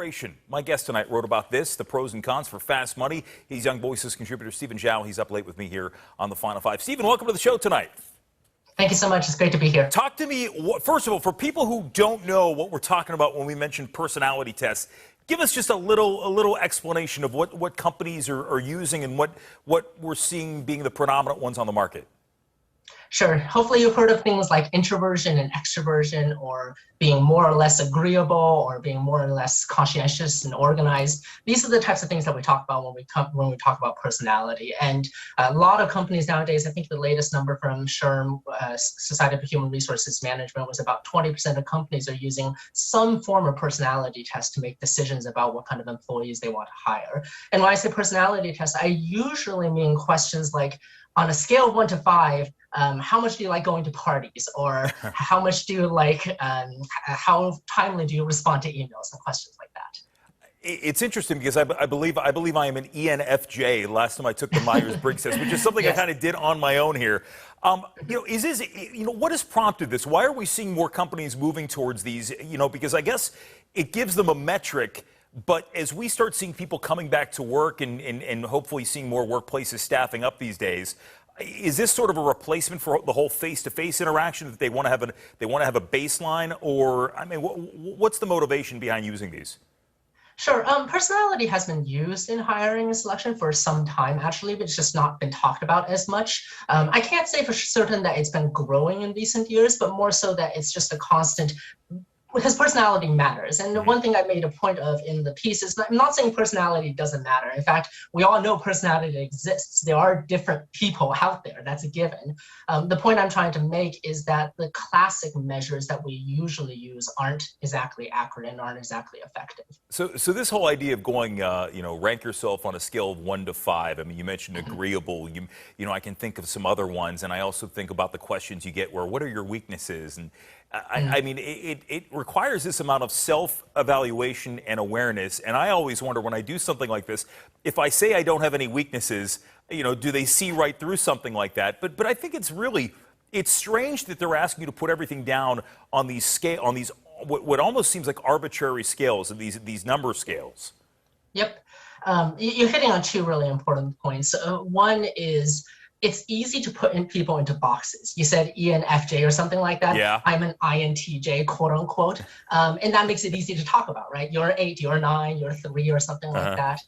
collaboration. My guest tonight wrote about this, the pros and cons for fast money. He's Young Voices contributor Zhou. He's up late with me here on the Final Five. Stephen, welcome to the show tonight. Thank you so much. It's great to be here. Talk to me, first of all, for people who don't know what we're talking about when we mention personality tests, give us just a little explanation of what companies are using and what we're seeing being the predominant ones on the market. Sure. Hopefully you've heard of things like introversion and extroversion, or being more or less agreeable, or being more or less conscientious and organized. These are the types of things that we talk about when we talk about personality. And a lot of companies nowadays, I think the latest number from SHRM, Society for Human Resources Management, was about 20% of companies are using some form of personality test to make decisions about what kind of employees they want to hire. And when I say personality test, I usually mean questions like, on a scale of 1 to 5, how much do you like going to parties? Or how much do you like, how timely do you respond to emails, and questions like that. It's interesting because I believe I am an ENFJ. Last time I took the Myers-Briggs test, which is something yes. I kind of did on my own here. What has prompted this? Why are we seeing more companies moving towards these? Because I guess it gives them a metric. But as we start seeing people coming back to work and hopefully seeing more workplaces staffing up these days, is this sort of a replacement for the whole face-to-face interaction that they want to have a baseline? Or, I mean, what's the motivation behind using these? Sure. Personality has been used in hiring and selection for some time, actually, but it's just not been talked about as much. I can't say for certain that it's been growing in recent years, but more so that it's just a constant, because personality matters. And the one thing I made a point of in the piece is, I'm not saying personality doesn't matter. In fact, we all know personality exists. There are different people out there. That's a given. The point I'm trying to make is that the classic measures that we usually use aren't exactly accurate and aren't exactly effective. So this whole idea of going, rank yourself on a scale of 1 to 5. I mean, you mentioned agreeable. I can think of some other ones, and I also think about the questions you get where, what are your weaknesses? And I mean, it requires this amount of self-evaluation and awareness. And I always wonder when I do something like this, if I say I don't have any weaknesses, do they see right through something like that? But I think it's strange that they're asking you to put everything down on these what almost seems like arbitrary scales, and these number scales. Yep. You're hitting on two really important points. One is, it's easy to put people into boxes. You said ENFJ or something like that. Yeah. I'm an INTJ, quote unquote. And that makes it easy to talk about, right? You're 8, you're 9, you're 3 or something like that.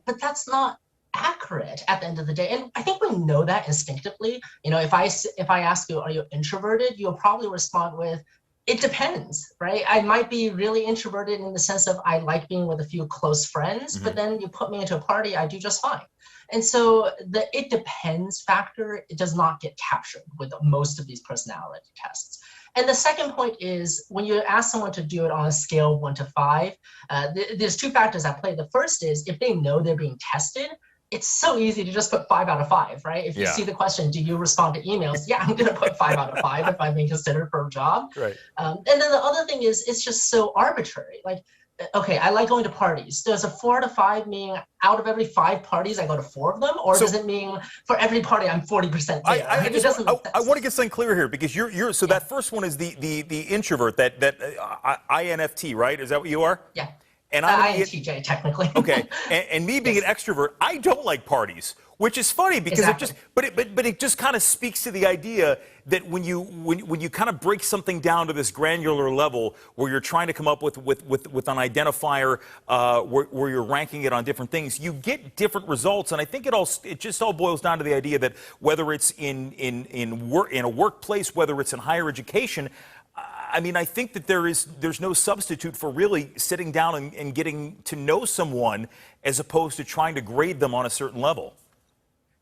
But that's not accurate at the end of the day. And I think we know that instinctively. If I ask you, are you introverted? You'll probably respond with, it depends, right? I might be really introverted in the sense of I like being with a few close friends, but then you put me into a party, I do just fine. And so the it depends factor, it does not get captured with most of these personality tests. And the second point is, when you ask someone to do it on a scale of 1 to 5, there's two factors at play. The first is, if they know they're being tested, it's so easy to just put 5 out of 5, right? If you see the question, do you respond to emails? Yeah, I'm going to put 5 out of 5 if I'm being considered for a job. Right. And then the other thing is, it's just so arbitrary. Like, okay, I like going to parties. Does a 4 to 5 mean out of every 5 parties, I go to 4 of them? Or does it mean for every party, I'm 40% there? I want to get something clear here, because so that first one is the introvert, that INFT, right? Is that what you are? Yeah. And I'm INTJ, technically. Okay, and me being an extrovert, I don't like parties, which is funny because it just kind of speaks to the idea that when you kind of break something down to this granular level, where you're trying to come up with an identifier, where you're ranking it on different things, you get different results. And I think it just all boils down to the idea that whether it's in a workplace, whether it's in higher education, I mean, I think that there's no substitute for really sitting down and getting to know someone, as opposed to trying to grade them on a certain level.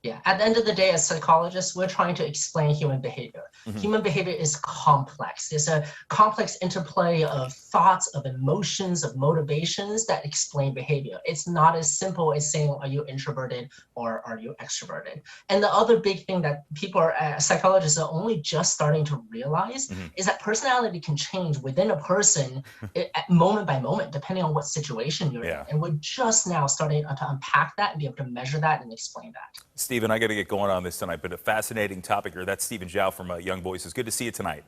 Yeah, at the end of the day, as psychologists, we're trying to explain human behavior. Human behavior is complex. It's a complex interplay of thoughts, of emotions, of motivations that explain behavior. It's not as simple as saying, are you introverted or are you extroverted? And the other big thing that psychologists are only just starting to realize is that personality can change within a person moment by moment, depending on what situation you're in. And we're just now starting to unpack that and be able to measure that and explain that. Stephen, I got to get going on this tonight, but a fascinating topic here. That's Zhou from Young Voices. Good to see you tonight.